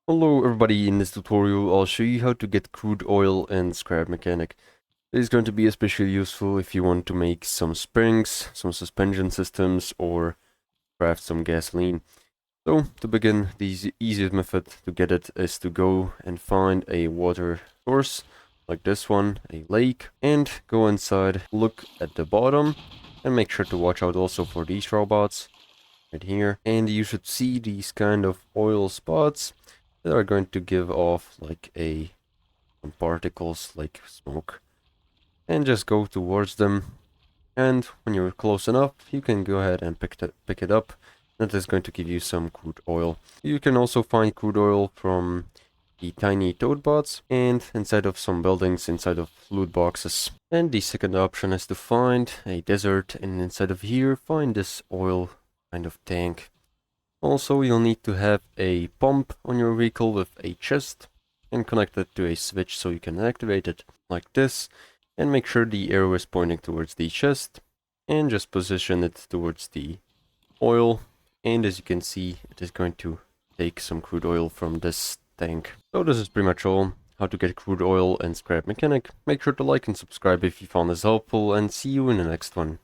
Hello everybody, in this tutorial I'll show you how to get crude oil and scrap mechanic. It is going to be especially useful if you want to make some springs, some suspension systems, or craft some gasoline. So to begin, the easiest method to get it is to go and find a water source like this one, a lake, and go inside, look at the bottom, and make sure to watch out also for these robots right here. And you should see these kind of oil spots that are going to give off like some particles like smoke, and just go towards them. And when you're close enough, you can go ahead and pick it up. That is going to give you some crude oil. You can also find crude oil from the tiny toad bots and inside of some buildings, inside of loot boxes. And the second option is to find a desert, and inside of here find this oil kind of tank. Also, you'll need to have a pump on your vehicle with a chest and connect it to a switch so you can activate it like this, and make sure the arrow is pointing towards the chest and just position it towards the oil. And as you can see, it is going to take some crude oil from this tank. So this is pretty much all. How to get crude oil and scrap mechanic. Make sure to like and subscribe if you found this helpful, and see you in the next one.